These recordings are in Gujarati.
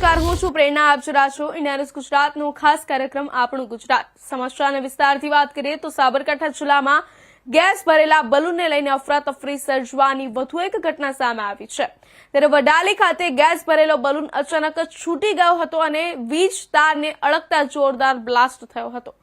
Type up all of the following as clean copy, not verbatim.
નમસ્કાર, હું છું પ્રેરણા. આપ જોઈ રહ્યા છો ઇન્ડિયા ન્યૂઝ ગુજરાતનો ખાસ કાર્યક્રમ આપણું ગુજરાત. સમાચારના વિસ્તારથી વાત કરીએ તો સાબરકાંઠા જિલ્લામાં ગેસ ભરેલા બલૂનને લઈને અફરાતફરી સર્જવાની વધુ એક ઘટના સામે આવી છે. ત્યારે વડાલી ખાતે ગેસ ભરેલો બલૂન અચાનક જ છૂટી ગયો હતો અને વીજ તારને અડકતા જોરદાર બ્લાસ્ટ થયો હતો.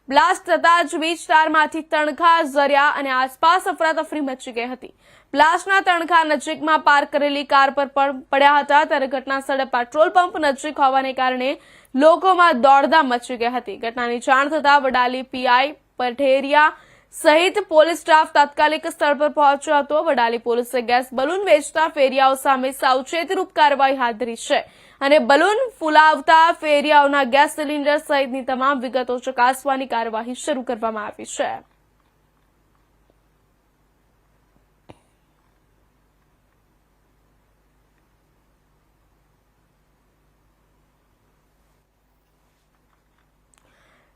બ્લાસ્ટ થતા જ વીજ તારમાંથી તણખા ઝર્યા અને આસપાસ અફરાતફરી મચી ગઈ હતી. બ્લાસ્ટના તણખા નજીકમાં પાર્ક કરેલી કાર પર પણ પડ્યા હતા. ત્યારે ઘટના સ્થળે પેટ્રોલ પંપ નજીક હોવાને કારણે લોકોમાં દોડધામ મચી ગઈ હતી. ઘટનાની જાણ થતાં વડાલી પીઆઈ પઢેરિયા સહિત પોલીસ સ્ટાફ તાત્કાલિક સ્થળ પર પહોંચ્યો હતો. વડાલી પોલીસે ગેસ બલૂન વેચતા ફેરિયાઓ સામે સાવચેતીરૂપ કાર્યવાહી હાથ ધરી છે અને બલૂન ફૂલાવતા ફેરિયાઓના ગેસ સિલિન્ડર સહિતની તમામ વિગતો ચકાસવાની કાર્યવાહી શરૂ કરવામાં આવી છે.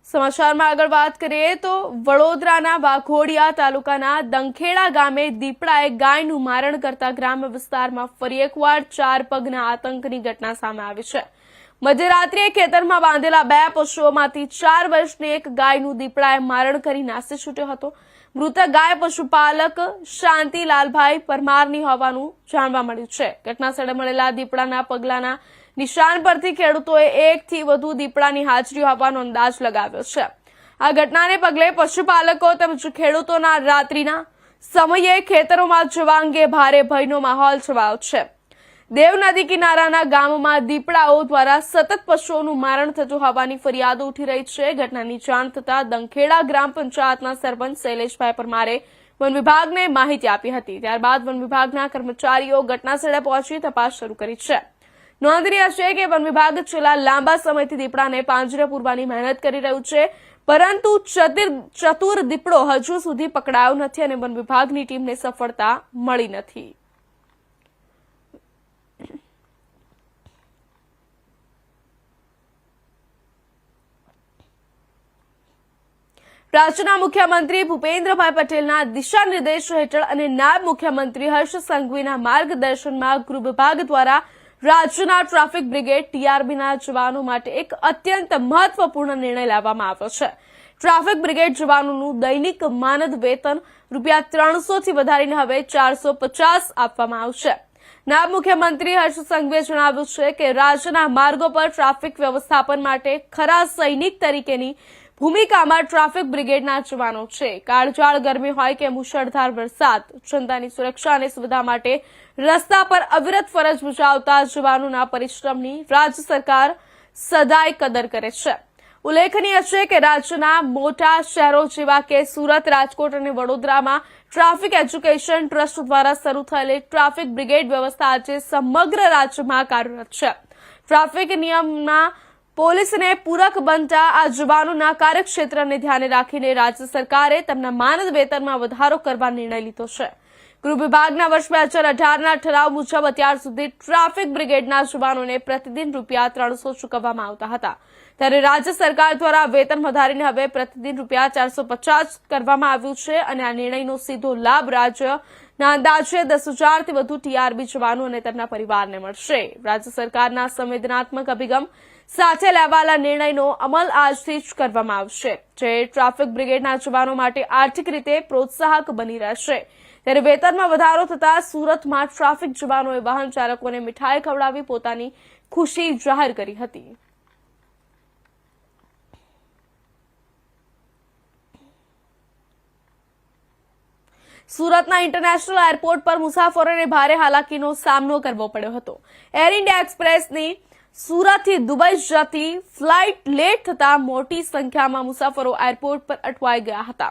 સમાચારમાં આગળ વાત કરીએ તો વડોદરાના વાઘોડિયા તાલુકાના દંખેડા ગામે દીપડાએ ગાયનું મારણ કરતા ગ્રામ્ય વિસ્તારમાં ફરી એકવાર 4 પગના આતંકની ઘટના સામે આવી છે. મધ્યરાત્રિએ ખેતરમાં બાંધેલા 2 પશુઓમાંથી 4 વર્ષની એક ગાયનું દીપડાએ મારણ કરી નાસી છૂટ્યો હતો. મૃતક ગાય પશુપાલક શાંતિલાલભાઈ પરમારની હોવાનું જાણવા મળ્યું છે. ઘટના સ્થળે મળેલા દીપડાના પગલાના નિશાન પરથી ખેડૂતોએ 1 થી વધુ દીપડાની હાજરી હોવાનો અંદાજ લગાવ્યો છે. આ ઘટનાને પગલે પશુપાલકો તેમજ ખેડૂતોના રાત્રિના સમયે ખેતરોમાં જવા અંગે ભારે ભયનો માહોલ છવાયો છે. દેવ નદી કિનારાના ગામમાં દીપડાઓ દ્વારા સતત પશુઓનું મારણ થતું હોવાની ફરિયાદો ઉઠી રહી છે. ઘટનાની જાણ થતાં દંખેડા ગ્રામ પંચાયતના સરપંચ શૈલેષભાઈ પરમારે વન વિભાગને માહિતી આપી હતી. ત્યારબાદ વન વિભાગના કર્મચારીઓ ઘટનાસ્થળે પહોંચી તપાસ શરૂ કરી છે. નોંધનીય છે કે વન વિભાગ છેલ્લા લાંબા સમયથી દીપડાને પાંજરે પૂરવાની મહેનત કરી રહ્યું છે, પરંતુ ચતુર દીપડો હજુ સુધી પકડાયો નથી અને વન વિભાગની ટીમને સફળતા મળી નથી. રાજ્યના મુખ્યમંત્રી ભૂપેન્દ્રભાઈ પટેલના દિશા નિર્દેશ હેઠળ અને નાયબ મુખ્યમંત્રી હર્ષ સંઘવીના માર્ગદર્શનમાં ગૃહ વિભાગ દ્વારા રાજ્યના ટ્રાફિક બ્રિગેડ ટીઆરબીના જવાનો માટે એક અત્યંત મહત્વપૂર્ણ નિર્ણય લેવામાં આવ્યો છે. ટ્રાફિક બ્રિગેડ જવાનોનું દૈનિક માનદ વેતન ₹300 થી વધારીને હવે 450 આપવામાં આવશે. નાયબ મુખ્યમંત્રી હર્ષ સંઘવીએ જણાવ્યું છે કે રાજ્યના માર્ગો પર ટ્રાફિક વ્યવસ્થાપન માટે ખરા સૈનિક તરીકેની ભૂમિકામાં ટ્રાફિક બ્રિગેડના જવાનો છે. કાળઝાળ ગરમી હોય કે મુશળધાર વરસાદ, જનતાની સુરક્ષા અને સુવિધા માટે રસ્તા પર અવિરત ફરજ બજાવતા જવાનોના પરિશ્રમની રાજ્ય સરકાર સદાય કદર કરે છે. ઉલ્લેખનીય છે કે રાજ્યના મોટા શહેરો જેવા કે સુરત, રાજકોટ અને વડોદરામાં ટ્રાફિક એજ્યુકેશન ટ્રસ્ટ દ્વારા શરૂ થયેલી ટ્રાફિક બ્રિગેડ વ્યવસ્થા આજે સમગ્ર રાજ્યમાં કાર્યરત છે. ટ્રાફિક નિયમના પોલીસને પૂરક બનતા આ જવાનોના કાર્યક્ષેત્રને ધ્યાને રાખીને રાજ્ય સરકારે તેમના માનદ વેતનમાં વધારો કરવા નિર્ણય લીધો છે. ગૃહ વિભાગના વર્ષ 2018ના ઠરાવ મુજબ અત્યાર સુધી ટ્રાફિક બ્રિગેડના જવાનોને પ્રતિદિન ₹300 ચૂકવવામાં આવતા હતા. ત્યારે રાજ્ય સરકાર દ્વારા વેતન વધારીને હવે પ્રતિદિન ₹450 કરવામાં આવ્યું છે અને આ નિર્ણયનો સીધો લાભ રાજ્યના અંદાજે 10,000થી વધુ ટીઆરબી જવાનો અને તેમના પરિવારને મળશે. રાજ્ય સરકારના સંવેદનાત્મક અભિગમ સાથે લેવાયેલા નિર્ણયનો અમલ આજથી જ કરવામાં આવશે, જે ટ્રાફિક બ્રિગેડના જવાનો માટે આર્થિક રીતે પ્રોત્સાહક બની રહેશે. ત્યારે વેતનમાં વધારો થતા સુરતમાં ટ્રાફિક જવાનોએ વાહન ચાલકોને મીઠાઈ ખવડાવી પોતાની ખુશી જાહેર કરી હતી. સુરતના ઇન્ટરનેશનલ એરપોર્ટ પર મુસાફરોને ભારે હાલાકીનો સામનો કરવો પડ્યો હતો. એર ઇન્ડિયા એક્સપ્રેસની સુરતથી દુબઈ જતી ફ્લાઇટ લેટ થતા મોટી સંખ્યામાં મુસાફરો એરપોર્ટ પર અટવાઈ ગયા હતા.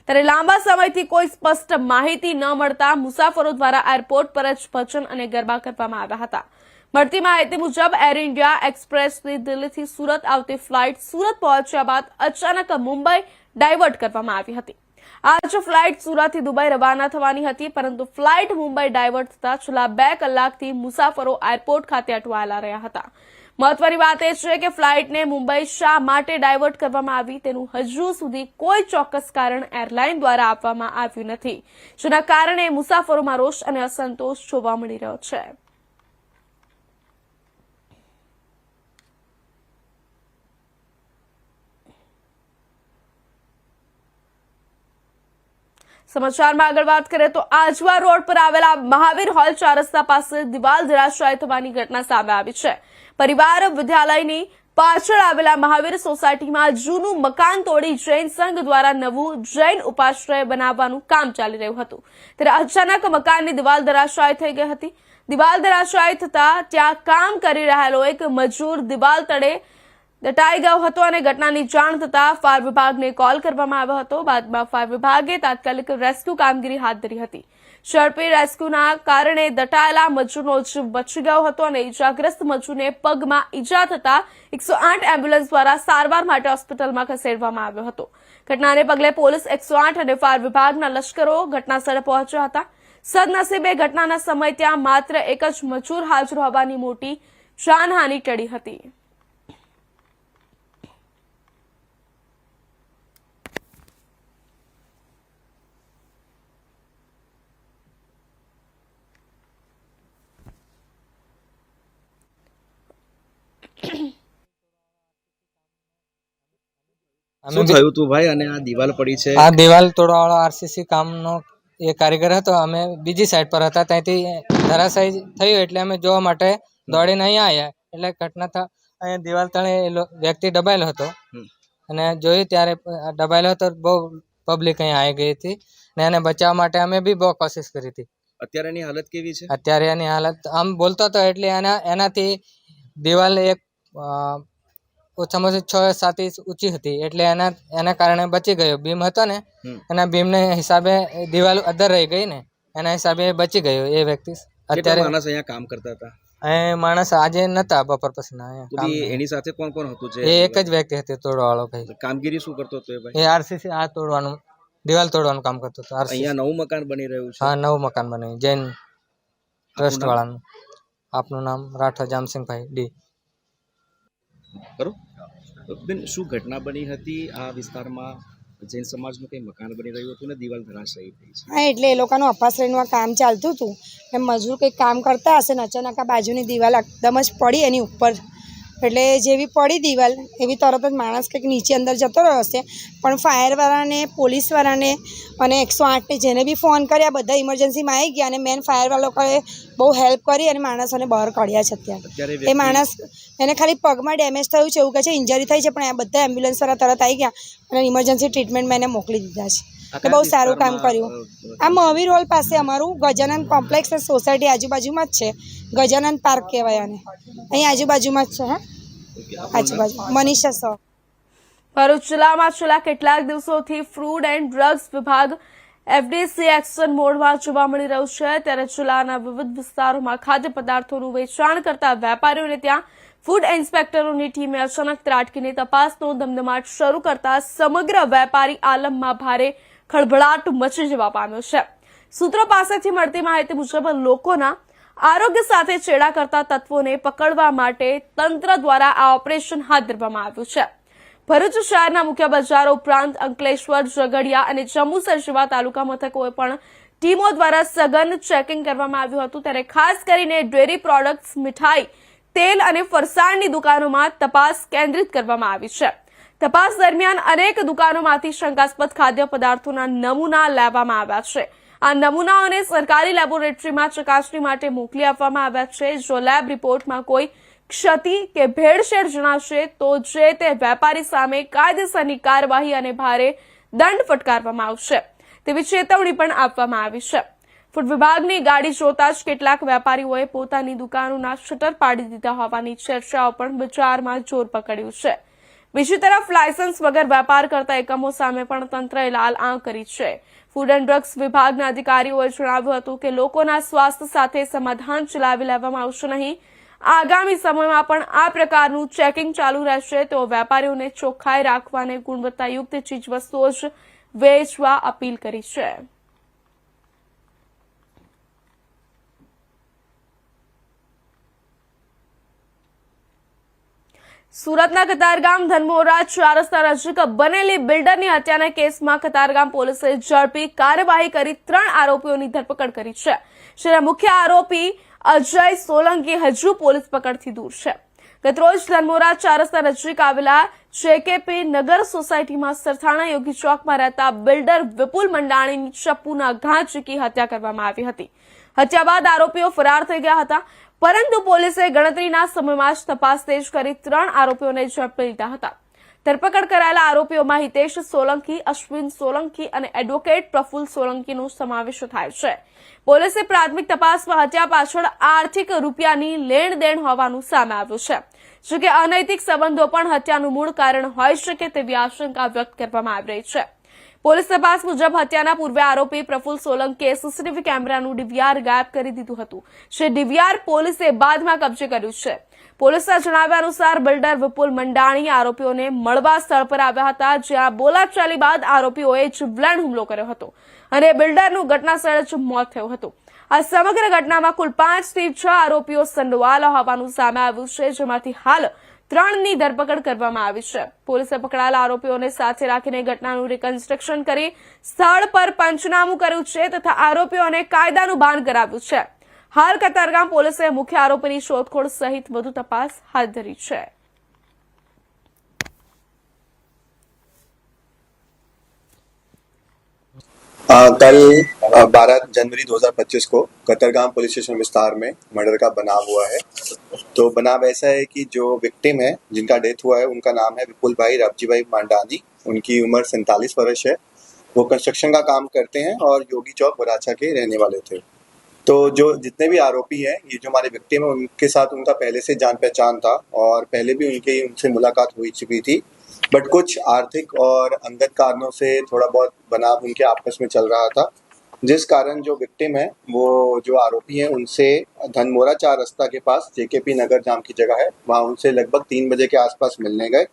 ત્યારે લાંબા સમયથી કોઈ સ્પષ્ટ માહિતી ન મળતા મુસાફરો દ્વારા એરપોર્ટ પર જ ભજન અને ગરબા કરવામાં આવ્યા હતા. મળતી માહિતી મુજબ એર ઇન્ડિયા એક્સપ્રેસની દિલ્હીથી સુરત આવતી ફ્લાઇટ સુરત પહોંચ્યા બાદ અચાનક મુંબઈ ડાયવર્ટ કરવામાં આવી હતી. आज फ्लाइट सूरत दुबई रवाना थवानी हती, परंतु फ्लाइट मुंबई डायवर्ट थता छेल्ला 2 कलाकथी मुसाफरो एरपोर्ट खाते अटवाયેલા રહ્યા હતા। મહત્વની વાત એ છે કે ફ્લાઇટને મુંબઈ શા માટે ડાયવર્ટ કરવામાં આવી તેનું હજુ સુધી કોઈ ચોક્કસ કારણ એરલાઇન દ્વારા આપવામાં આવ્યું નથી, જેના કારણે મુસાફરોમાં રોષ અને અસંતોષ જોવા મળી રહ્યો છે। સમાચારમાં આગળ વાત કરીએ તો આજવા રોડ પર આવેલા મહાવીર હોલ 4 રસ્તા પાસે દિવાલ ધરાશાયી થવાની ઘટના સામે આવી છે. પરિવાર વિદ્યાલયની પાછળ આવેલા મહાવીર સોસાયટીમાં જૂનું મકાન તોડી જૈન સંઘ દ્વારા નવું જૈન ઉપાશ્રય બનાવવાનું કામ ચાલી રહ્યું હતું. ત્યારે અચાનક મકાનની દિવાલ ધરાશાયી થઈ ગઈ હતી. દિવાલ ધરાશાયી થતા ત્યાં કામ કરી રહેલો એક મજૂર દિવાલ તળે દટાઈ ગયો હતો અને ઘટનાની જાણ થતા ફાયર વિભાગને કોલ કરવામાં આવ્યો હતો. બાદમાં ફાયર વિભાગે તાત્કાલિક રેસ્ક્યુ કામગીરી હાથ ધરી હતી. ઝડપી રેસ્ક્યુના કારણે દટાયેલા મજૂરનો જીવ બચી ગયો હતો અને ઇજાગ્રસ્ત મજૂરને પગમાં ઈજા થતા 108 એમ્બ્યુલન્સ દ્વારા સારવાર માટે હોસ્પિટલમાં ખસેડવામાં આવ્યો હતો. ઘટનાને પગલે પોલીસ 108 અને ફાયર વિભાગના લશ્કરો ઘટનાસ્થળે પહોંચ્યા હતા. સદનસીબે ઘટનાના સમયે ત્યાં માત્ર એક જ મજૂર હાજર હોવાની મોટી જાનહાનિ ટળી હતી. શું થયું તું ભાઈ અને આ દિવાલ પડી છે? આ દિવાલ તોડવાવાળો આરસીસી કામનો એ કારીગર હતો. અમે બીજી સાઈડ પર હતા, ત્યાંથી ધરાશાયી થયું એટલે અમે જોવા માટે દોડીને અહીંયા આવ્યા. એટલે ઘટના અહીંયા દિવાલ તળે વ્યક્તિ દબાયેલો હતો અને જોયું ત્યારે દબાયેલો હતો. બહુ પબ્લિક અહીંયા આવી ગઈ હતી ને એને બચાવવા માટે અમે બી બહુ કોશિશ કરી હતી. અત્યારે એની હાલત કેવી છે? અત્યારે એની હાલત આમ બોલતો હતો એટલે એનાથી દિવાલ એક ઓછામાં ઓછી 6-7 ઇંચ ઊંચી હતી એટલે એના કારણે બચી ગયો. બીમ હતો ને એના બીમને હિસાબે દિવાલ અધર રહી ગઈ ને એના હિસાબે બચી ગયો એ વ્યક્તિ. અત્યારે માણસ અહીંયા કામ કરતા હતા? એ માણસ આજે નતા, બપોર પછી. એની સાથે કોણ કોણ હતું? એ એક જ વ્યક્તિ હતો તોડવાવાળો ભાઈ. કામગીરી શું કરતો હતો એ ભાઈ? એ આરસીસી આ તોડવાનું, દિવાલ તોડવાનું કામ કરતો હતો. અહીંયા નવું મકાન બની રહ્યું છે? હા, નવું મકાન બન્યું જૈન ટ્રસ્ટ વાળાનું. આપનું નામ? રાઠવા જામસિંગભાઈ ડી. ખરું બેન, શું ઘટના બની હતી આ વિસ્તારમાં? જૈન સમાજનું કંઈ મકાન બની રહ્યું હતું ને દિવાલ ધરાશાયી થઈ છે? હા, એટલે એ લોકોનું અપાશ્રયનું કામ ચાલતું હતું. એમ મજૂર કંઈક કામ કરતા હશે ને અચાનક આ બાજુની દિવાલ એકદમ જ પડી એની ઉપર. એટલે જેવી પડી દિવાલ એવી તરત જ માણસ કંઈક નીચે અંદર જતો રહ્યો હશે. પણ ફાયરવાળાને, પોલીસવાળાને અને 108ને જેને બી ફોન કર્યા બધા ઇમરજન્સીમાં આવી ગયા અને મેન ફાયરવાળા લોકોએ બહુ હેલ્પ કરી અને માણસોને બહાર કાઢ્યા છે. અત્યારે એ માણસ એને ખાલી પગમાં ડેમેજ થયું છે એવું કહે છે, ઇન્જરી થઈ છે, પણ આ બધા એમ્બ્યુલન્સવાળા તરત આવી ગયા અને ઇમરજન્સી ટ્રીટમેન્ટમાં એને મોકલી દીધા છે. એટલે બહુ સારું કામ કર્યું. આ મહાવીર હોલ પાસે અમારું ગજાનંદ કોમ્પ્લેક્સ સોસાયટી આજુબાજુમાં જ છે. ગજાનંદ પાર્ક કહેવાય આને. અહીં આજુબાજુમાં જ છે. હા, આજુબાજુ. મનીષા સો. ભરૂચ જિલ્લામાં છેલ્લા કેટલાક દિવસોથી ફૂડ એન્ડ ડ્રગ્સ વિભાગ એફડીસી એક્શન મોડમાં જોવા મળી રહ્યું છે. ત્યારે જિલ્લાના વિવિધ વિસ્તારોમાં ખાદ્ય પદાર્થોનું વેચાણ કરતા વેપારીઓને ત્યાં ફૂડ ઇન્સ્પેક્ટરોની ટીમે અચાનક ત્રાટકીને તપાસનો ધમધમાટ શરૂ કરતા સમગ્ર વેપારી આલમમાં ભારે ખળભળાટ મચી જવા પામ્યો છે. સૂત્રો પાસેથી મળતી માહિતી મુજબ લોકોના આરોગ્ય સાથે ચેડા કરતા તત્વોને પકડવા માટે તંત્ર દ્વારા આ ઓપરેશન હાથ ધરવામાં આવ્યું છે. ભરૂચ શહેરના મુખ્ય બજારો ઉપરાંત અંકલેશ્વર, ઝઘડિયા અને જંબુસર જેવા તાલુકા મથકોએ પણ ટીમો દ્વારા સઘન ચેકિંગ કરવામાં આવ્યું હતું. ત્યારે ખાસ કરીને ડેરી પ્રોડક્ટ્સ, મીઠાઈ, તેલ અને ફરસાણની દુકાનોમાં તપાસ કેન્દ્રિત કરવામાં આવી છે. તપાસ દરમિયાન અનેક દુકાનોમાંથી શંકાસ્પદ ખાદ્ય પદાર્થોના નમૂના લેવામાં આવ્યા છે. આ નમૂનાઓને સરકારી લેબોરેટરીમાં ચકાસણી માટે મોકલી આપવામાં આવ્યા છે. જો લેબ રિપોર્ટમાં કોઈ ક્ષતિ કે ભેળસેળ જણાશે તો જે તે વેપારી સામે કાયદેસરની કાર્યવાહી અને ભારે દંડ ફટકારવામાં આવશે તેવી ચેતવણી પણ આપવામાં આવી છે. ફૂડ વિભાગની ગાડી જોતા જ કેટલાક વેપારીઓએ પોતાની દુકાનોના શટર પાડી દીધા હોવાની ચર્ચાઓ પણ બજારમાં જોર પકડ્યું છે. બીજી તરફ લાયસન્સ વગર વેપાર કરતા એકમો સામે પણ તંત્રએ લાલ આંખ કરી છે. ફૂડ એન્ડ ડ્રગ્સ વિભાગના અધિકારીઓએ જણાવ્યું હતું કે લોકોના સ્વાસ્થ્ય સાથે સમાધાન ચલાવી લેવામાં આવશે નહીં. આગામી સમયમાં પણ આ પ્રકારનું ચેકિંગ ચાલુ રહેશે. તો વેપારીઓને ચોખ્ખાઈ રાખવા અને ગુણવત્તાયુક્ત ચીજવસ્તુઓ જ વેચવા અપીલ કરી છે. સુરતના કતારગામ ધનમોરા 4 રસ્તા નજીક બનેલી બિલ્ડરની હત્યાના કેસમાં કતારગામ પોલીસે ઝડપી કાર્યવાહી કરી 3 આરોપીઓની ધરપકડ કરી છે. જેના મુખ્ય આરોપી અજય સોલંકી હજુ પોલીસ પકડથી દૂર છે. ગતરોજ ધનમોરા 4 રસ્તા નજીક આવેલા જેકેપી નગર સોસાયટીમાં સરથાણા યોગી ચોકમાં રહેતા બિલ્ડર વિપુલ મંડાણીની ચપ્પુના ઘા ઝીકી હત્યા કરવામાં આવી હતી. હત્યા બાદ આરોપીઓ ફરાર થઈ ગયા હતા, પરંતુ પોલીસે ગણતરીના સમયમાં જ તપાસ તેજ કરી 3 આરોપીઓને ઝડપી લીધા હતા. ધરપકડ કરાયેલા આરોપીઓમાં હિતેશ સોલંકી, અશ્વિન સોલંકી અને એડવોકેટ પ્રફુલ્લ સોલંકીનો સમાવેશ થાય છે. પોલીસે પ્રાથમિક તપાસમાં હત્યા પાછળ આર્થિક રૂપિયાની લેણદેણ હોવાનું સામે આવ્યું છે. જોકે અનૈતિક સંબંધો પણ હત્યાનું મૂળ કારણ હોઈ શકે તેવી આશંકા વ્યક્ત કરવામાં આવી રહી છે. પોલીસ તપાસ મુજબ હત્યાના પૂર્વે આરોપી પ્રફુલ્લ સોલંકીએ સીસીટીવી કેમેરાનું ડીવીઆર ગાયબ કરી દીધું હતું. જે ડીવીઆર પોલીસે બાદમાં કબજે કર્યું છે. પોલીસના જણાવ્યા અનુસાર બિલ્ડર વિપુલ મંડાણી આરોપીઓને મળવા સ્થળ પર આવ્યા હતા, જ્યાં બોલાચાલી બાદ આરોપીઓએ જીવલેણ હુમલો કર્યો હતો અને બિલ્ડરનું ઘટના સ્થળે જ મોત થયું હતું. આ સમગ્ર ઘટનામાં કુલ 5 થી 6 આરોપીઓ સંડોવાયેલા હોવાનું સામે આવ્યું છે, જેમાંથી હાલ 3ની ધરપકડ કરવામાં આવી છે. પોલીસે પકડાયેલા આરોપીઓને સાથે રાખીને ઘટનાનું રિકન્સ્ટ્રક્શન કરી સ્થળ પર પંચનામું કર્યું છે તથા આરોપીઓને કાયદાનું ભાન કરાવ્યું છે. હાલ કતારગામ પોલીસે મુખ્ય આરોપીની શોધખોળ સહિત વધુ તપાસ હાથ ધરી છે. कल 12 जनवरी 2025 को कतरगाम पुलिस स्टेशन विस्तार में मर्डर का बनाव हुआ है. तो बनाव ऐसा है कि जो विक्टिम है जिनका डेथ हुआ है उनका नाम है विपुल भाई रवजी भाई मांडानी. उनकी उम्र 47 वर्ष है. वो कंस्ट्रक्शन का काम करते हैं और योगी चौक वराछा के रहने वाले थे. तो जो जितने भी आरोपी हैं, ये जो हमारे विक्टिम है उनके साथ उनका पहले से जान पहचान था और पहले भी उनसे मुलाकात हो चुकी थी. बट कुछ आर्थिक और अंगत कारणों से थोड़ा बहुत बनाव उनके आपस में चल रहा था, जिस कारण जो विक्टिम है वो जो आरोपी हैं उनसे धनमोरा 4 रास्ता के पास जेकेपी नगर नाम की जगह है, वहाँ उनसे लगभग 3 बजे के आसपास मिलने गए.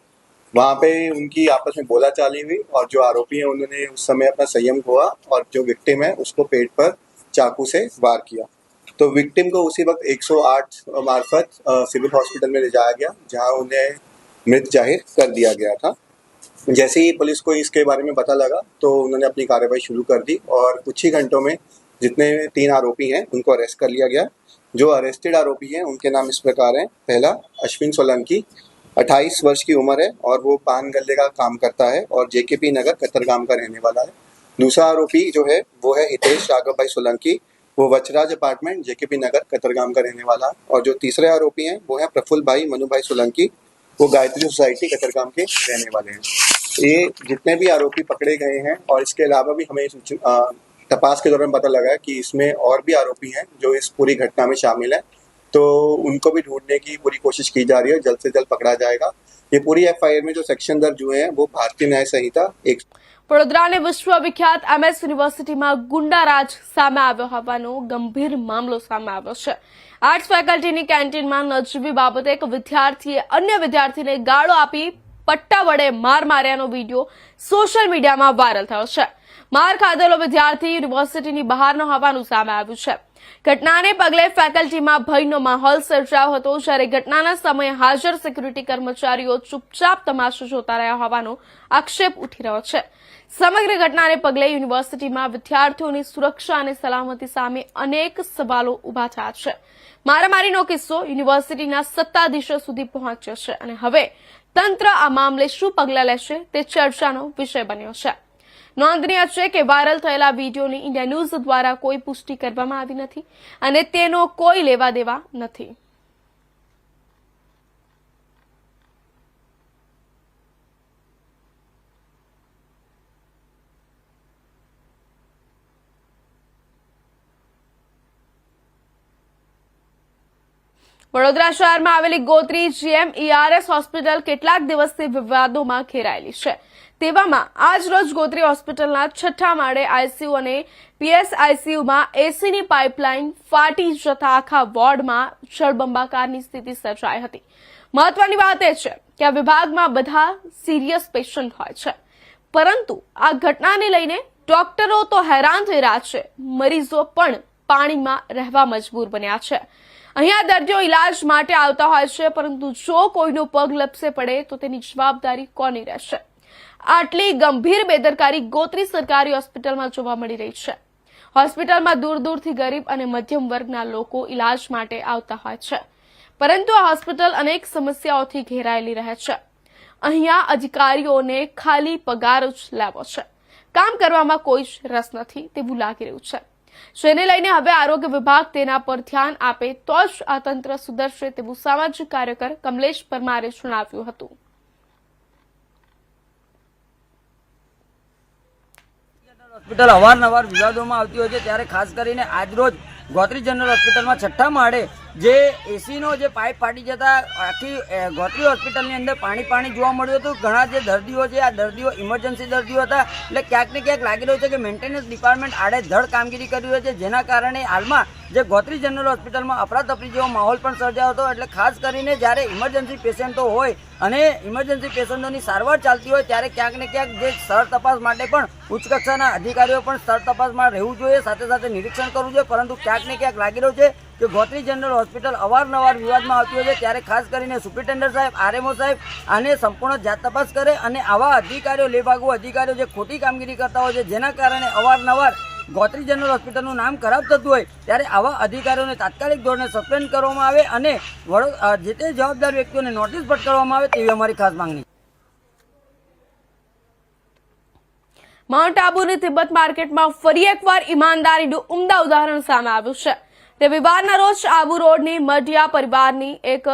वहाँ पे उनकी आपस में बोलाचाली हुई और जो आरोपी हैं उन्होंने उस समय अपना संयम खोआ और जो विक्टिम है उसको पेट पर चाकू से वार किया. तो विक्टिम को उसी वक्त 108 मार्फत सिविल हॉस्पिटल में ले जाया गया, जहाँ उन्हें मृत जाहिर कर दिया गया था. जैसे ही पुलिस को इसके बारे में पता लगा तो उन्होंने अपनी कार्रवाई शुरू कर दी और कुछ ही घंटों में जितने 3 आरोपी हैं उनको अरेस्ट कर लिया गया. जो अरेस्टेड आरोपी हैं उनके नाम इस प्रकार हैं. पहला अश्विन सोलंकी, 28 वर्ष की उम्र है और वो पान गल्ले का काम करता है और जेकेपी नगर कतरगाम का रहने वाला है. दूसरा आरोपी जो है वो है हितेश राघव भाई सोलंकी, वो वचराज अपार्टमेंट जेकेपी नगर कतरगाम का रहने वाला है. और जो तीसरे आरोपी हैं वो है प्रफुल्ल भाई मनु भाई सोलंकी, वो गायत्री सोसाइटी कतरगाम के रहने वाले हैं. ये जितने भी आरोपी पकड़े गए हैं और इसके अलावा भी हमें तपास के दौरान पता लगा कि इसमें और भी आरोपी हैं जो इस पूरी घटना में शामिल हैं. तो उनको भी ढूंढने की पूरी कोशिश की जा रही है, जल्द से जल्द पकड़ा जाएगा. ये पूरी एफआईआर में जो सेक्शन दर्ज हुए हैं वो भारतीय न्याय संहिता 1 વડોદરાની વિશ્વવિખ્યાત MS યુનિવર્સિટીમાં ગુંડારાજ સામે આવ્યો હોવાનો ગંભીર મામલો સામે આવ્યો છે. આર્ટ્સ ફેકલ્ટીની કેન્ટીનમાં નજીવી બાબતે એક વિદ્યાર્થીએ અન્ય વિદ્યાર્થીને ગાળો આપી પટ્ટા વડે માર માર્યાનો વિડીયો સોશિયલ મીડિયામાં વાયરલ થયો છે. માર ખાધેલો વિદ્યાર્થી યુનિવર્સિટીની બહારનો હોવાનું સામે આવ્યું છે. ઘટનાને પગલે ફેકલ્ટીમાં ભયનો માહોલ સર્જાયો હતો, જ્યારે ઘટનાના સમયે હાજર સિક્યુરિટી કર્મચારીઓ ચૂપચાપ તમાશો જોતા રહ્યા હોવાનો આક્ષેપ ઉઠી રહ્યો છે. સમગ્ર ઘટનાને પગલે યુનિવર્સિટીમાં વિદ્યાર્થીઓની સુરક્ષા અને સલામતી સામે અનેક સવાલો ઉભા થયા છે. મારામારીનો કિસ્સો યુનિવર્સિટીના સત્તાધીશો સુધી પહોંચ્યો છે અને હવે તંત્ર આ મામલે શું પગલાં લેશે તે ચર્ચાનો વિષય બન્યો છે. નોંધનીય છે કે વાયરલ થયેલા વિડીયોની ઇન્ડિયા ન્યૂઝ દ્વારા કોઈ પુષ્ટિ કરવામાં આવી નથી અને તેનો કોઈ લેવા દેવા નથી. વડોદરા શહેરમાં આવેલી ગોત્રી GMERS હોસ્પિટલ કેટલાક દિવસથી વિવાદોમાં ઘેરાયેલી છે. તેવામાં આજ રોજ ગોત્રી હોસ્પિટલના 6થા માળે ICU અને PSICUમાં એસીની પાઇપલાઇન ફાટી જતા આખા વોર્ડમાં જળબંબાકારની સ્થિતિ સર્જાઈ હતી. મહત્વની વાત એ છે કે આ વિભાગમાં બધા સિરિયસ પેશન્ટ હોય છે, પરંતુ આ ઘટનાને લઈને ડોક્ટરો તો હેરાન થઈ રહ્યા છે, મરીઝો પણ પાણીમાં રહેવા મજબૂર બન્યા છે. અહીંયા દર્દીઓ ઇલાજ માટે આવતા હોય છે, પરંતુ જો કોઈનો પગ લપસે પડે તો તેની જવાબદારી કોની રહેશે? આટલી ગંભીર બેદરકારી ગોત્રી સરકારી હોસ્પિટલમાં જોવા મળી રહી છે. હોસ્પિટલમાં દૂર દૂરથી ગરીબ અને મધ્યમ વર્ગના લોકો ઇલાજ માટે આવતા હોય છે, પરંતુ આ હોસ્પિટલ અનેક સમસ્યાઓથી ઘેરાયેલી રહે છે. અહીંયા અધિકારીઓને ખાલી પગાર જ લેવો છે, કામ કરવામાં કોઈ જ રસ નથી તેવું લાગી રહ્યું છે. જેને લઈને હવે આરોગ્ય વિભાગ તેના પર ધ્યાન આપે તો જ આ તંત્ર સુધરશે તેવું સામાજિક કાર્યકર કમલેશ પરમારે જણાવ્યું હતું. હોસ્પિટલ અવારનવાર વિવાદોમાં આવતી હોય છે, ત્યારે ખાસ કરીને આજરોજ ગોત્રી જનરલ હોસ્પિટલમાં 6ઠ્ઠા માળે જે એસીનો જે પાઇપ ફાટી જતા આખી ગોત્રી હોસ્પિટલની અંદર પાણી જોવા મળ્યું હતું. ઘણા જે દર્દીઓ છે આ દર્દીઓ ઇમરજન્સી દર્દીઓ હતા, એટલે ક્યાંક ને ક્યાંક લાગી રહ્યું છે કે મેન્ટેનન્સ ડિપાર્ટમેન્ટ આડેધડ કામગીરી કરી રહ્યું છે, જેના કારણે હાલમાં જે ગોત્રી જનરલ હોસ્પિટલમાં અફરાતફરી જેવો માહોલ પણ સર્જાયો હતો. એટલે ખાસ કરીને જ્યારે ઇમરજન્સી પેશન્ટો હોય અને ઇમરજન્સી પેશન્ટોની સારવાર ચાલતી હોય ત્યારે ક્યાંક ને ક્યાંક જે સ્થળ તપાસ માટે પણ ઉચ્ચ કક્ષાના અધિકારીઓ પણ સ્થળ તપાસમાં રહેવું જોઈએ, સાથે સાથે નિરીક્ષણ કરવું જોઈએ. પરંતુ ક્યાંક ને ક્યાંક લાગી રહ્યું છે કે ગોત્રી જનરલ હોસ્પિટલ અવારનવાર વિવાદમાં આવતી હોય છે, ત્યારે ખાસ કરીને સુપ્રિન્ટેન્ડન્ટ સાહેબ, આરએમઓ સાહેબ આને સંપૂર્ણ જાત તપાસ કરે અને આવા અધિકારીઓ, લેભાગુ અધિકારીઓ જે ખોટી કામગીરી કરતા હોય છે, જેના કારણે અવારનવાર ગોત્રી જનરલ હોસ્પિટલનું નામ ખરાબ થતું હોય, ત્યારે આવા અધિકારીઓને તાત્કાલિક ધોરણે સસ્પેન્ડ કરવામાં આવે અને જે તે જવાબદાર વ્યક્તિઓને નોટિસ ફટકારવામાં આવે તેવી અમારી ખાસ માંગણી. માઉન્ટ આબુની તિબ્બત માર્કેટમાં ફરી એકવાર ઈમાનદારીનું ઉમદા ઉદાહરણ સામે આવ્યું છે. રવિવારના રોજ આબુ રોડની મઢિયા પરિવારની એક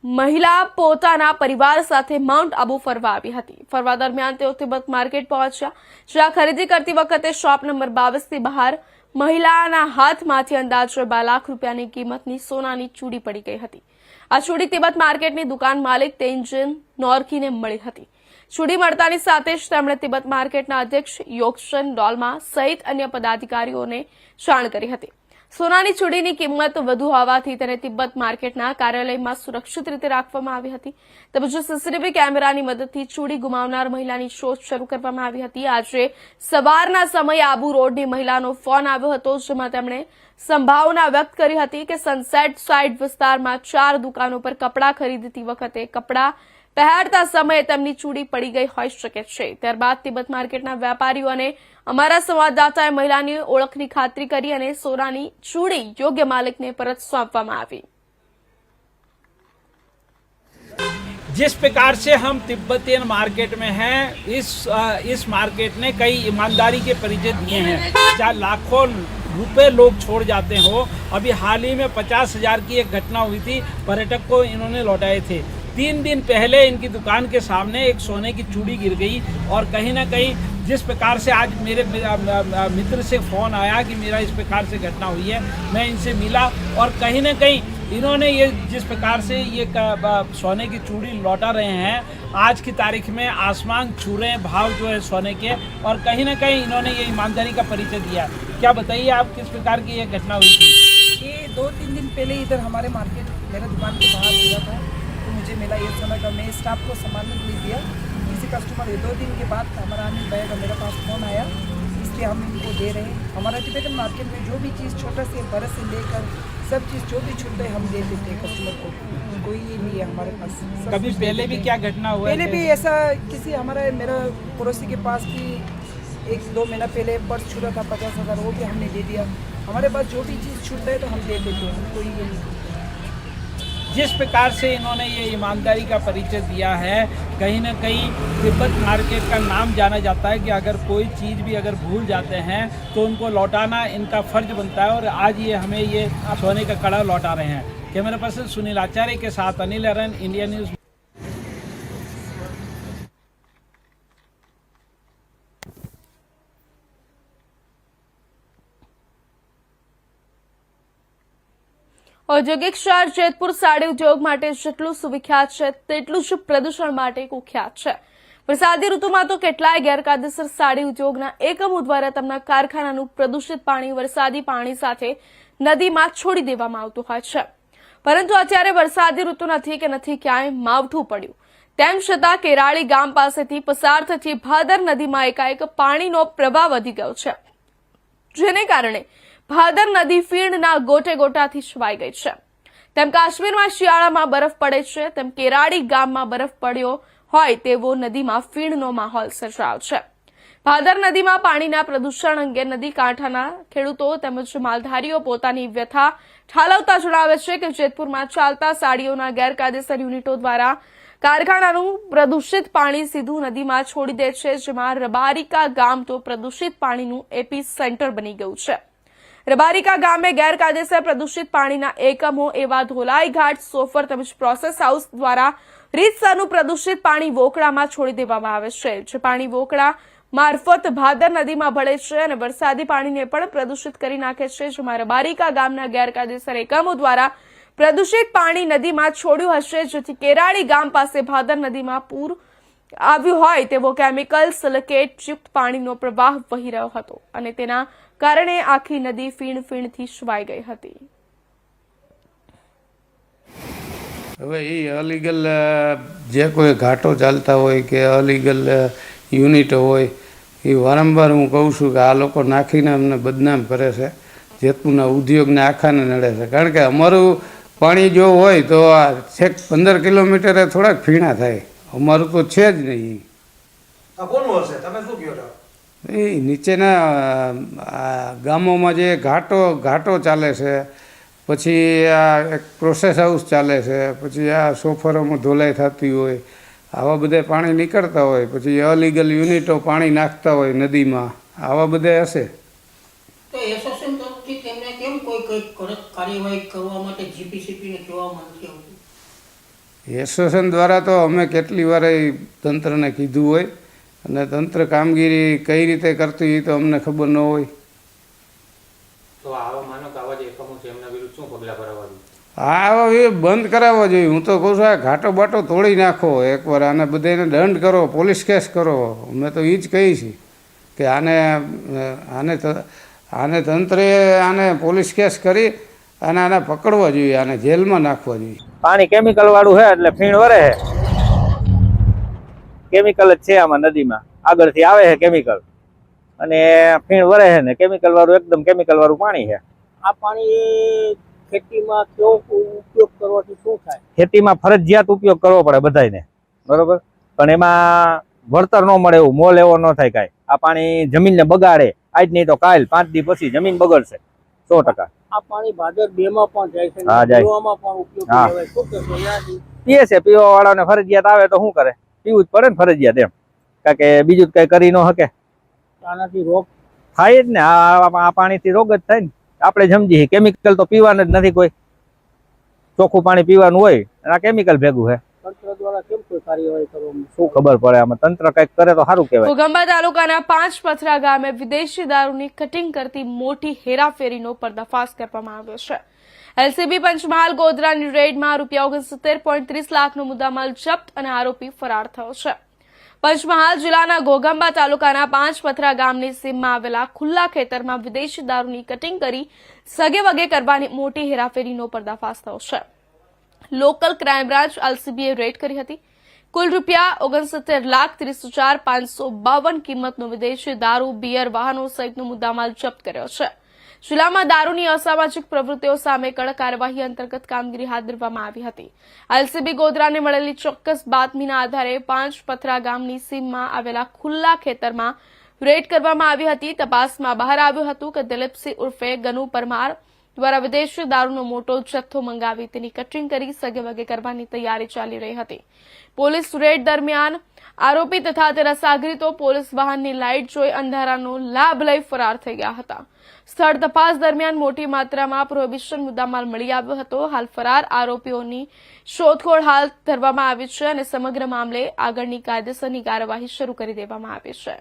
મહિલા પોતાના પરિવાર સાથે માઉન્ટ આબુ ફરવા આવી હતી. ફરવા દરમિયાન તેઓ તિબ્બત માર્કેટ પહોંચ્યા, જ્યાં ખરીદી કરતી વખતે શોપ નંબર 22 ની બહાર મહિલાના હાથમાંથી અંદાજે 2 લાખ રૂપિયાની કિંમતની સોનાની ચૂડી પડી ગઈ હતી. આ ચૂડી તિબ્બત માર્કેટની દુકાન માલિક તેંજિન નોરકીને મળી હતી. ચૂડી મળતાની સાથે જ તેમણે તિબ્બત માર્કેટના અધ્યક્ષ યોગશન ડોલમા સહિત અન્ય પદાધિકારીઓને જાણ કરી હતી. સોનાની ચૂડીની કિંમત વધુ હોવાથી તેને તિબ્બત માર્કેટના કાર્યાલયમાં સુરક્ષિત રીતે રાખવામાં આવી હતી. તેમજ સીસીટીવી કેમેરાની મદદથી ચૂડી ગુમાવનાર મહિલાની શોધ શરૂ કરવામાં આવી હતી. આજે સવારના સમયે આબુ રોડની મહિલાનો ફોન આવ્યો હતો, જેમાં તેમણે સંભાવના વ્યક્ત કરી હતી કે સનસેટ સાઇડ વિસ્તારમાં 4 દુકાનો પર કપડાં ખરીદતી વખતે કપડાં પહેરતા સમયે તેમની ચૂડી પડી ગઈ હોઈ શકે છે. ત્યારબાદ તિબ્બત માર્કેટના વેપારીઓ અને અમારા સંવાદદાતાએ મહિલાની ઓળખની ખાતરી કરી અને સોનાની ચૂડી યોગ્ય માલિકને પરત સોંપવામાં આવી. जिस प्रकार से हम तिब्बतियन मार्केट में हैं, इस मार्केट ने कई ईमानदारी के परिचय दिए हैं, जहाँ लाखों रुपए लोग छोड़ जाते हो. अभी हाल ही में 50,000 की एक घटना हुई थी, पर्यटक को इन्होंने लौटाए थे. 3 दिन पहले इनकी दुकान के सामने एक सोने की चूड़ी गिर गई और कहीं ना कहीं जिस प्रकार से आज मेरे मित्र से फ़ोन आया कि मेरा इस प्रकार से घटना हुई है, मैं इनसे मिला और कहीं ना कहीं इन्होंने ये जिस प्रकार से ये सोने की चूड़ी लौटा रहे हैं, आज की तारीख में आसमान छू रहे हैं भाव जो है सोने के, और कहीं ना कहीं इन्होंने ये ईमानदारी का परिचय दिया. क्या बताइए आप, किस प्रकार की ये घटना हुई थी? ये 2-3 दिन पहले इधर हमारे मार्केट मेरे दुकान के बाहर हुआ था, तो मुझे मिला ये समय का, मैं स्टाफ को सामान नहीं दिया. किसी कस्टमर ये 2 दिन के बाद हमारा आने बैग मेरे पास फ़ोन आया, इसलिए हम इनको दे रहे हैं. हमारा टिबेटन मार्केट में जो भी चीज़ छोटा से बड़े से लेकर सब चीज़ जो भी छूट है हम दे देते हैं कस्टमर को. कोई ये नहीं है हमारे पास. कभी पहले भी क्या घटना हुआ? पहले भी ऐसा किसी हमारा मेरा पड़ोसी के पास भी 1-2 महीना पहले पर्स छूटा था 50,000, वो भी हमने दे दिया. हमारे पास जो भी चीज़ छूट है तो हम दे देते हैं, कोई ये नहीं. जिस प्रकार से इन्होंने ये ईमानदारी का परिचय दिया है, कहीं ना कहीं तिब्बत मार्केट का नाम जाना जाता है कि अगर कोई चीज़ भी अगर भूल जाते हैं तो उनको लौटाना इनका फ़र्ज बनता है, और आज ये हमें ये सोने का कड़ा लौटा रहे हैं. कैमरा पर्सन सुनील आचार्य के साथ अनिल अरन, इंडिया न्यूज़. ઔદ્યોગિક શહેર જેતપુર સાડી ઉદ્યોગ માટે જેટલું સુવિખ્યાત છે તેટલું જ પ્રદૂષણ માટે કુખ્યાત છે. વરસાદી ઋતુમાં તો કેટલાય ગેરકાયદેસર સાડી ઉદ્યોગના એકમો દ્વારા તેમના કારખાનાનું પ્રદૂષિત પાણી વરસાદી પાણી સાથે નદીમાં છોડી દેવામાં આવતું હોય છે. પરંતુ અત્યારે વરસાદી ઋતુ નથી કે નથી ક્યાંય માવઠું પડ્યું, તેમ છતાં કેરાળી ગામ પાસેથી પસાર થતી ભાદર નદીમાં એકાએક પાણીનો પ્રવાહ વધી ગયો છે, જેને કારણે ભાદર નદી ફીણના ગોટે ગોટાથી છવાઈ ગઈ છે. તેમ કાશ્મીરમાં શિયાળામાં બરફ પડે છે, તેમ કેરાળી ગામમાં બરફ પડ્યો હોય તેવો નદીમાં ફીણનો માહોલ સર્જાયો છે. ભાદર નદીમાં પાણીના પ્રદૂષણ અંગે નદી કાંઠાના ખેડૂતો તેમજ માલધારીઓ પોતાની વ્યથા ઠાલવતા જણાવે છે કે જેતપુરમાં ચાલતા સાડીઓના ગેરકાયદેસર યુનિટો દ્વારા કારખાનાનું પ્રદૂષિત પાણી સીધું નદીમાં છોડી દે છે, જેમાં રબારિકા ગામ તો પ્રદૂષિત પાણીનું એપી સેન્ટર બની ગયું છે. રબારિકા ગામે ગેરકાયદેસર પ્રદૂષિત પાણીના એકમો એવા ધોલાઈ ઘાટ, સોફર તેમજ પ્રોસેસ હાઉસ દ્વારા રીતસરનું પ્રદૂષિત પાણી વોકળામાં છોડી દેવામાં આવે છે, જે પાણી વોકળા મારફત ભાદર નદીમાં ભળે છે અને વરસાદી પાણીને પણ પ્રદૂષિત કરી નાખે છે, જેમાં રબારિકા ગામના ગેરકાયદેસર એકમો દ્વારા પ્રદૂષિત પાણી નદીમાં છોડ્યું હશે, જેથી કેરાળી ગામ પાસે ભાદર નદીમાં પૂર આવ્યું હોય તેવો કેમિકલ સિલિકેટ યુક્ત પાણીનો પ્રવાહ વહી રહ્યો હતો અને તેના કારણે આખી નદી ફીણથી છુવાઈ ગઈ હતી. હવે એ અલીગલ જે કોઈ ઘાટો ચાલતા હોય કે અલીગલ યુનિટો હોય એ વારંવાર હું કહું છું કે આ લોકો નાખીને અમને બદનામ કરે છે, જેતપુરના ઉદ્યોગને આખાને નડે છે. કારણ કે અમારું પાણી જો હોય તો આ છેક 15 કિલોમીટરે થોડાક ફીણા થાય, અમારું તો છે જ નહીં. એ નીચેના ગામોમાં જે ઘાટો ચાલે છે, પછી આ એક પ્રોસેસ હાઉસ ચાલે છે, પછી આ સોફરોમાં ધોલાઈ થતી હોય, આવા બધા પાણી નીકળતા હોય, પછી અલીગલ યુનિટો પાણી નાખતા હોય નદીમાં, આવા બધા હશે. તો એસોસિએશન તરફથી તેમને કેમ કોઈ કડક કાર્યવાહી કરવા માટે જીપીસીપીને કહેવામાં નથી આવતું? એસોસિએશન દ્વારા તો અમે કેટલી વાર તંત્રને કીધું હોય અને તંત્ર કામગીરી કઈ રીતે કરતું એ તો અમને ખબર ન હોય. તો આવા માનો કે આવા જે એકમો છે એમના વિરુદ્ધ શું પગલાં ભરવા જોઈએ? આવા એ બંધ કરાવવા જોઈએ. હું તો કહું છું આ ઘાટો બાટો તોડી નાખો એકવાર, આને બધાને દંડ કરો, પોલીસ કેસ કરો. અમે તો એ જ કહીએ છીએ કે આને તંત્રે આને પોલીસ કેસ કરી અને આને પકડવા જોઈએ, આને જેલમાં નાખવા જોઈએ. પાણી કેમિકલ વાળું છે એટલે ફીણ વરે છે, કેમિકલ જ છે આમાં નદીમાં, આગળથી આવે છે કેમિકલ અને ફીણ વરે છે ને કેમિકલ વાળું એકદમ કેમિકલ વાળું પાણી છે. આ પાણી ખેતીમાં કેવો ઉપયોગ કરવાથી શું થાય? ખેતીમાં ફરજિયાત ઉપયોગ કરવો પડે બધાને, બરોબર, પણ એમાં વળતર ન મળે એવું મોલ એવો ન થાય કાંઈ. આ પાણી જમીનને બગાડે, આજ નહીં તો કાલ 5 દી પછી જમીન બગડશે 100%. આ પાણી ભાદર 2 માં પણ જાય છે, હા, જાય. પીવામાં પણ ઉપયોગ લેવાય. શું કહેશો યાદી? પીએ છે, પીવા વાળાને ફરજિયાત આવે તો શું કરે, પીવું જ પડે ને ફરજિયાત એમ, કારણ કે બીજું જ કઈ કરી ન શકે. આનાથી રોગ થાય જ ને, આ પાણીથી રોગ જ થાય ને. આપણે સમજીએ કેમિકલ તો પીવાનું જ નથી, કોઈ ચોખ્ખું પાણી પીવાનું હોય અને આ કેમિકલ ભેગું છે. તંત્ર દ્વારા કેમ કોઈ કાર્યવાહી કરવામાં શું ખબર પડે, આમાં તંત્ર કઈક કરે તો સારું કહેવાય. ઘોઘંબા તાલુકાના 5 પથરા ગામે વિદેશી દારૂની કટિંગ કરતી મોટી હેરાફેરીનો પર્દાફાશ કરવામાં આવ્યો છે. એલસીબી પંચમહાલ ગોધરાની રેડમાં ₹69.30 લાખનો મુદ્દામાલ જપ્ત અને આરોપી ફરાર થયો છે. પંચમહાલ જિલ્લાના ઘોઘંબા તાલુકાના 5 પથરા ગામની સીમમાં આવેલા ખુલ્લા ખેતરમાં વિદેશી દારૂની કટિંગ કરી સગે વગે કરવાની મોટી હેરાફેરીનો પર્દાફાશ થયો છે. લોકલ ક્રાઇમ બ્રાન્ચ એલસીબીએ રેડ કરી હતી. કુલ ₹69,30,552 કિંમતનો વિદેશી દારૂ, બિયર, વાહનો સહિતનો મુદ્દામાલ જપ્ત કર્યો છે. જિલ્લામાં દારૂની અસામાજિક પ્રવૃત્તિઓ સામે કડક કાર્યવાહી અંતર્ગત કામગીરી હાથ ધરવામાં આવી હતી. એલસીબી ગોધરાને મળેલી ચોક્કસ બાતમીના આધારે 5 પથરા ગામની સીમમાં આવેલા ખુલ્લા ખેતરમાં રેડ કરવામાં આવી હતી. તપાસમાં બહાર આવ્યું હતું કે દિલીપસિંહ ઉર્ફે ગનુ પરમાર દ્વારા વિદેશી દારૂનો મોટો જથ્થો મંગાવી તેની કટિંગ કરી સગે વગે કરવાની તૈયારી ચાલી રહી હતી. પોલીસ રેડ દરમિયાન આરોપી તથા તેના સાગરીતો પોલીસ વાહનની લાઇટ જોઈ અંધારાનો લાભ લઈ ફરાર થઈ ગયા હતા. સ્થળ તપાસ દરમિયાન મોટી માત્રામાં પ્રોહિબિશન મુદ્દામાલ મળી આવ્યો હતો. હાલ ફરાર આરોપીઓની શોધખોળ હાથ ધરવામાં આવી છે અને સમગ્ર મામલે આગળની કાયદેસરની કાર્યવાહી શરૂ કરી દેવામાં આવી છે.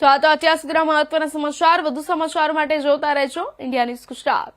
તો આ તો અત્યાર સુધીના મહત્વના સમાચાર. વધુ સમાચારો માટે જોતા રહેજો ઇન્ડિયા ન્યૂઝ ગુજરાત.